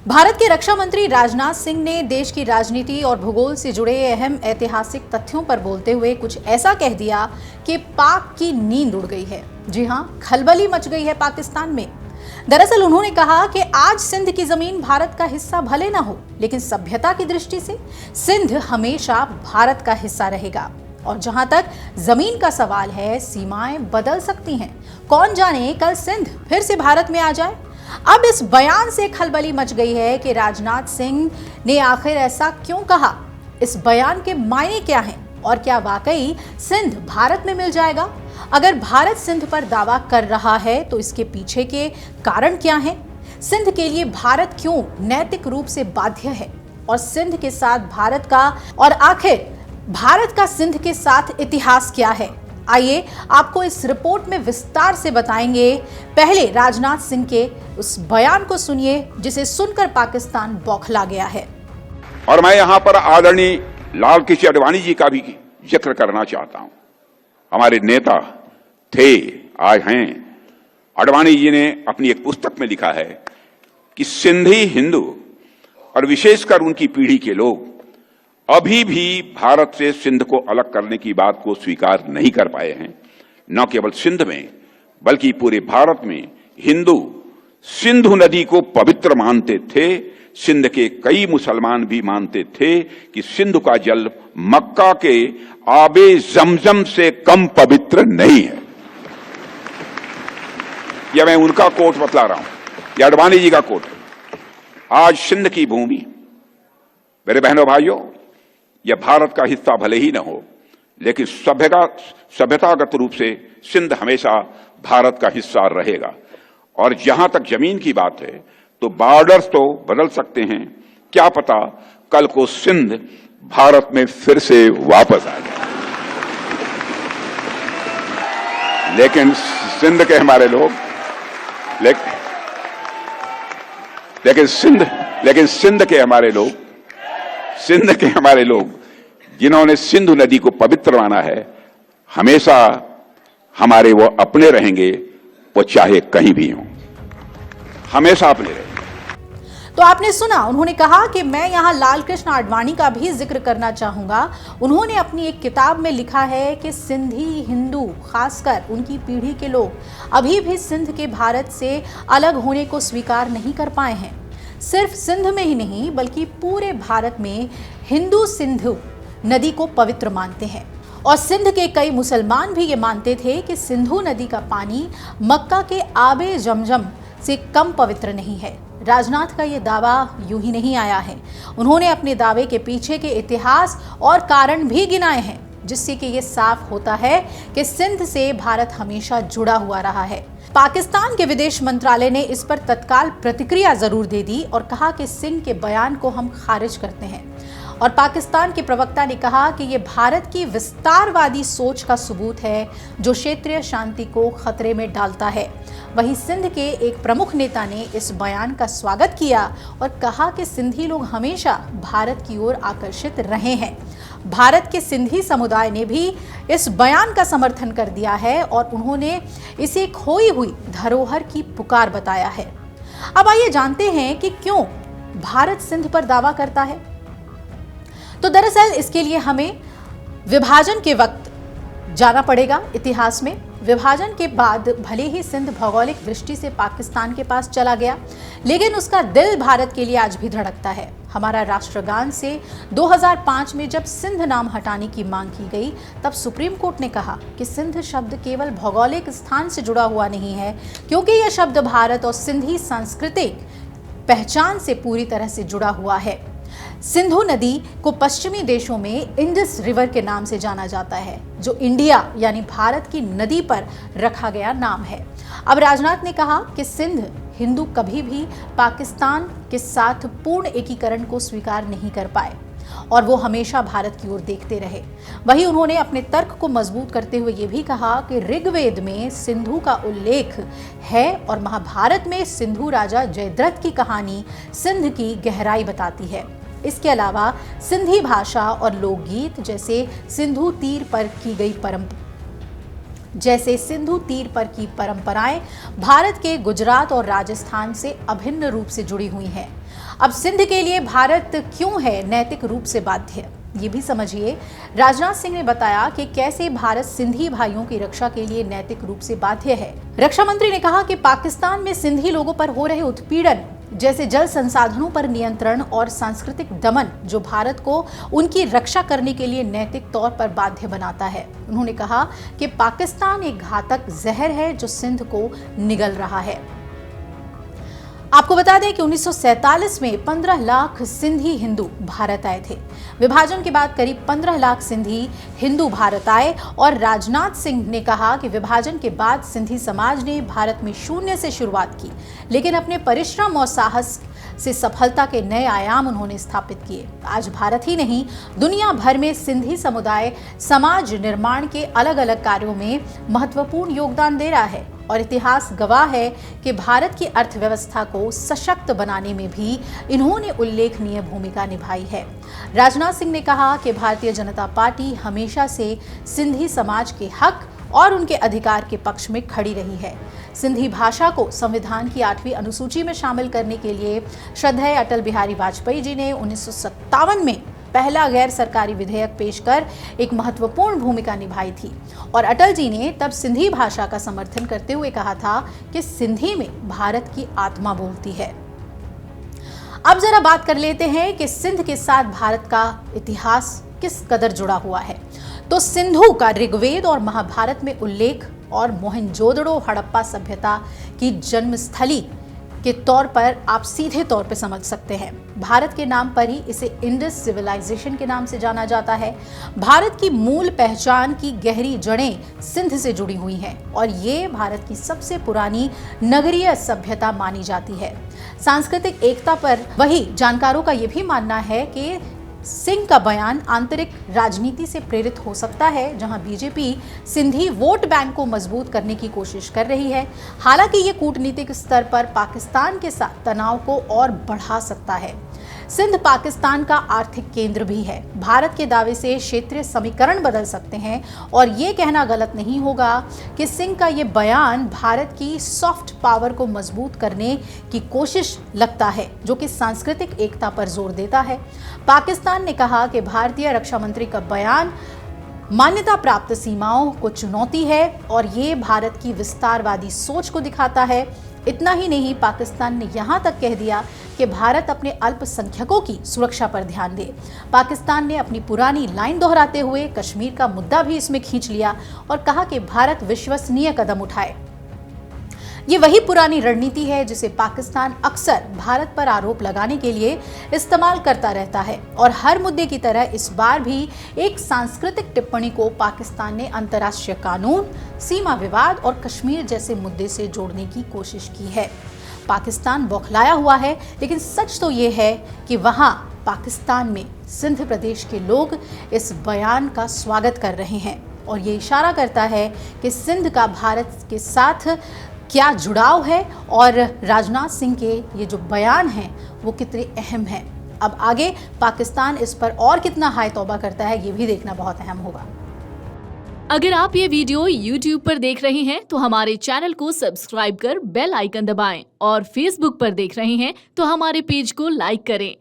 भारत के रक्षा मंत्री राजनाथ सिंह ने देश की राजनीति और भूगोल से जुड़े अहम ऐतिहासिक तथ्यों पर बोलते हुए कुछ ऐसा कह दिया कि पाक की नींद उड़ गई है। जी हां, खलबली मच गई है पाकिस्तान में। दरअसल उन्होंने कहा कि आज सिंध की जमीन भारत का हिस्सा भले ना हो, लेकिन सभ्यता की दृष्टि से सिंध हमेशा भारत का हिस्सा रहेगा। और जहां तक जमीन का सवाल है, सीमाएं बदल सकती हैं। कौन जाने कल सिंध फिर से भारत में आ जाए। अब इस बयान से खलबली मच गई है कि राजनाथ सिंह ने आखिर ऐसा क्यों कहा, इस बयान के मायने क्या हैं और क्या वाकई सिंध भारत में मिल जाएगा। अगर भारत सिंध पर दावा कर रहा है तो इसके पीछे के कारण क्या हैं, सिंध के लिए भारत क्यों नैतिक रूप से बाध्य है और सिंध के साथ भारत का, और आखिर भारत का सिंध के साथ इतिहास क्या है। आइए आपको इस रिपोर्ट में विस्तार से बताएंगे। पहले राजनाथ सिंह के उस बयान को सुनिए जिसे सुनकर पाकिस्तान बौखला गया है। और मैं यहां पर आदरणीय लाल कृष्ण आडवाणी जी का भी जिक्र करना चाहता हूं। हमारे नेता थे, आज हैं। आडवाणी जी ने अपनी एक पुस्तक में लिखा है कि सिंधी हिंदू और विशेषकर उनकी पीढ़ी के लोग अभी भी भारत से सिंध को अलग करने की बात को स्वीकार नहीं कर पाए हैं। न केवल सिंध में बल्कि पूरे भारत में हिंदू सिंधु नदी को पवित्र मानते थे। सिंध के कई मुसलमान भी मानते थे कि सिंधु का जल मक्का के आबे जमजम से कम पवित्र नहीं है। यह मैं उनका कोट बतला रहा हूं, यह आडवाणी जी का कोट है। आज सिंध की भूमि, मेरे बहनों भाइयों, यह भारत का हिस्सा भले ही न हो, लेकिन सभ्यतागत रूप से सिंध हमेशा भारत का हिस्सा रहेगा। और जहां तक जमीन की बात है तो बॉर्डर्स तो बदल सकते हैं, क्या पता कल को सिंध भारत में फिर से वापस आ जाए। लेकिन सिंध के हमारे लोग लेकिन सिंध के हमारे लोग जिन्होंने सिंधु नदी को पवित्र माना है, हमेशा हमारे वो अपने रहेंगे, वो चाहे कहीं भी हों, हमेशा अपने रहेंगे। तो आपने सुना, उन्होंने कहा कि मैं यहां लाल कृष्ण आडवाणी का भी जिक्र करना चाहूंगा। उन्होंने अपनी एक किताब में लिखा है कि सिंधी हिंदू, खासकर उनकी पीढ़ी के लोग अभी भी सिंध के भारत से अलग होने को स्वीकार नहीं कर पाए हैं। सिर्फ सिंध में ही नहीं बल्कि पूरे भारत में हिंदू सिंधु नदी को पवित्र मानते हैं। और सिंध के कई मुसलमान भी ये मानते थे कि सिंधु नदी का पानी मक्का के आबे जमजम से कम पवित्र नहीं है। राजनाथ का ये दावा यूं ही नहीं आया है। उन्होंने अपने दावे के पीछे के इतिहास और कारण भी गिनाए हैं, जिससे कि ये साफ होता है कि सिंध से भारत हमेशा जुड़ा हुआ रहा है। पाकिस्तान के विदेश मंत्रालय ने इस पर तत्काल प्रतिक्रिया जरूर दे दी और कहा कि सिंह के बयान को हम खारिज करते हैं। और पाकिस्तान के प्रवक्ता ने कहा कि यह भारत की विस्तारवादी सोच का सबूत है जो क्षेत्रीय शांति को खतरे में डालता है। वहीं सिंध के एक प्रमुख नेता ने इस बयान का स्वागत किया और कहा कि सिंधी लोग हमेशा भारत की ओर आकर्षित रहे हैं। भारत के सिंधी समुदाय ने भी इस बयान का समर्थन कर दिया है और उन्होंने इसे खोई हुई धरोहर की पुकार बताया है। अब आइए जानते हैं कि क्यों भारत सिंध पर दावा करता है। तो दरअसल इसके लिए हमें विभाजन के वक्त जाना पड़ेगा। इतिहास में विभाजन के बाद भले ही सिंध भौगोलिक दृष्टि से पाकिस्तान के पास चला गया, लेकिन उसका दिल भारत के लिए आज भी धड़कता है। हमारा राष्ट्रगान से 2005 में जब सिंध नाम हटाने की मांग की गई, तब सुप्रीम कोर्ट ने कहा कि सिंध शब्द केवल भौगोलिक स्थान से जुड़ा हुआ नहीं है, क्योंकि यह शब्द भारत और सिंधी सांस्कृतिक पहचान से पूरी तरह से जुड़ा हुआ है। सिंधु नदी को पश्चिमी देशों में इंडस रिवर के नाम से जाना जाता है, जो इंडिया यानी भारत की नदी पर रखा गया नाम है। अब राजनाथ ने कहा कि सिंध हिंदू कभी भी पाकिस्तान के साथ पूर्ण एकीकरण को स्वीकार नहीं कर पाए और वो हमेशा भारत की ओर देखते रहे। वहीं उन्होंने अपने तर्क को मजबूत करते हुए ये भी कहा कि ऋग्वेद में सिंधु का उल्लेख है और महाभारत में सिंधु राजा जयद्रथ की कहानी सिंध की गहराई बताती है। इसके अलावा सिंधी भाषा और लोकगीत जैसे सिंधु तीर पर की परंपराएं भारत के गुजरात और राजस्थान से अभिन्न रूप से जुड़ी हुई हैं। अब सिंध के लिए भारत क्यों है नैतिक रूप से बाध्य, ये भी समझिए। राजनाथ सिंह ने बताया कि कैसे भारत सिंधी भाइयों की रक्षा के लिए नैतिक रूप से बाध्य है। रक्षा मंत्री ने कहा कि पाकिस्तान में सिंधी लोगों पर हो रहे उत्पीड़न जैसे जल संसाधनों पर नियंत्रण और सांस्कृतिक दमन जो भारत को उनकी रक्षा करने के लिए नैतिक तौर पर बाध्य बनाता है। उन्होंने कहा कि पाकिस्तान एक घातक जहर है जो सिंध को निगल रहा है। आपको बता दें कि 1947 में 15 लाख सिंधी हिंदू भारत आए थे। विभाजन के बाद करीब 15 लाख सिंधी हिंदू भारत आए और राजनाथ सिंह ने कहा कि विभाजन के बाद सिंधी समाज ने भारत में शून्य से शुरुआत की, लेकिन अपने परिश्रम और साहस से सफलता के नए आयाम उन्होंने स्थापित किए। आज भारत ही नहीं, दुनिया भर में सिंधी समुदाय समाज निर्माण के अलग अलग कार्यों में महत्वपूर्ण योगदान दे रहा है और इतिहास गवाह है कि भारत की अर्थव्यवस्था को सशक्त बनाने में भी इन्होंने उल्लेखनीय भूमिका निभाई है। राजनाथ सिंह ने कहा कि भारतीय जनता पार्टी हमेशा से सिंधी समाज के हक और उनके अधिकार के पक्ष में खड़ी रही है। सिंधी भाषा को संविधान की 8वीं अनुसूची में शामिल करने के लिए श्रद्धेय अटल बिहारी वाजपेयी जी ने 1957 में पहला गैर सरकारी विधेयक पेश कर एक महत्वपूर्ण भूमिका निभाई थी और अटल जी ने तब सिंधी भाषा का समर्थन करते हुए कहा था कि सिंधी में भारत की आत्मा बोलती है। अब जरा बात कर लेते हैं कि सिंध के साथ भारत का इतिहास किस कदर जुड़ा हुआ है। तो सिंधु का ऋग्वेद और महाभारत में उल्लेख और मोहनजोदड़ो हड़प्पा सभ्यता की जन्मस्थली के तौर पर आप सीधे तौर पर समझ सकते हैं। भारत के नाम पर ही इसे इंडस सिविलाइजेशन के नाम से जाना जाता है। भारत की मूल पहचान की गहरी जड़ें सिंध से जुड़ी हुई हैं और ये भारत की सबसे पुरानी नगरीय सभ्यता मानी जाती है। सांस्कृतिक एकता पर वही जानकारों का ये भी मानना है कि सिंह का बयान आंतरिक राजनीति से प्रेरित हो सकता है, जहां बीजेपी सिंधी वोट बैंक को मजबूत करने की कोशिश कर रही है। हालांकि ये कूटनीतिक स्तर पर पाकिस्तान के साथ तनाव को और बढ़ा सकता है। सिंध पाकिस्तान का आर्थिक केंद्र भी है। भारत के दावे से क्षेत्रीय समीकरण बदल सकते हैं और ये कहना गलत नहीं होगा कि सिंह का ये बयान भारत की सॉफ्ट पावर को मजबूत करने की कोशिश लगता है, जो कि सांस्कृतिक एकता पर जोर देता है। पाकिस्तान ने कहा कि भारतीय रक्षा मंत्री का बयान मान्यता प्राप्त सीमाओं को चुनौती है और ये भारत की विस्तारवादी सोच को दिखाता है। इतना ही नहीं, पाकिस्तान ने यहां तक कह दिया कि भारत अपने अल्पसंख्यकों की सुरक्षा पर ध्यान दे। पाकिस्तान ने अपनी पुरानी लाइन दोहराते हुए कश्मीर का मुद्दा भी इसमें खींच लिया और कहा कि भारत विश्वसनीय कदम उठाए। ये वही पुरानी रणनीति है जिसे पाकिस्तान अक्सर भारत पर आरोप लगाने के लिए इस्तेमाल करता रहता है और हर मुद्दे की तरह इस बार भी एक सांस्कृतिक टिप्पणी को पाकिस्तान ने अंतर्राष्ट्रीय कानून, सीमा विवाद और कश्मीर जैसे मुद्दे से जोड़ने की कोशिश की है। पाकिस्तान बौखलाया हुआ है, लेकिन सच तो ये है कि वहाँ पाकिस्तान में सिंध प्रदेश के लोग इस बयान का स्वागत कर रहे हैं और ये इशारा करता है कि सिंध का भारत के साथ क्या जुड़ाव है और राजनाथ सिंह के ये जो बयान हैं वो कितने अहम हैं। अब आगे पाकिस्तान इस पर और कितना हाय तौबा करता है ये भी देखना बहुत अहम होगा। अगर आप ये वीडियो YouTube पर देख रहे हैं तो हमारे चैनल को सब्सक्राइब कर बेल आइकन दबाएं और Facebook पर देख रहे हैं तो हमारे पेज को लाइक करें।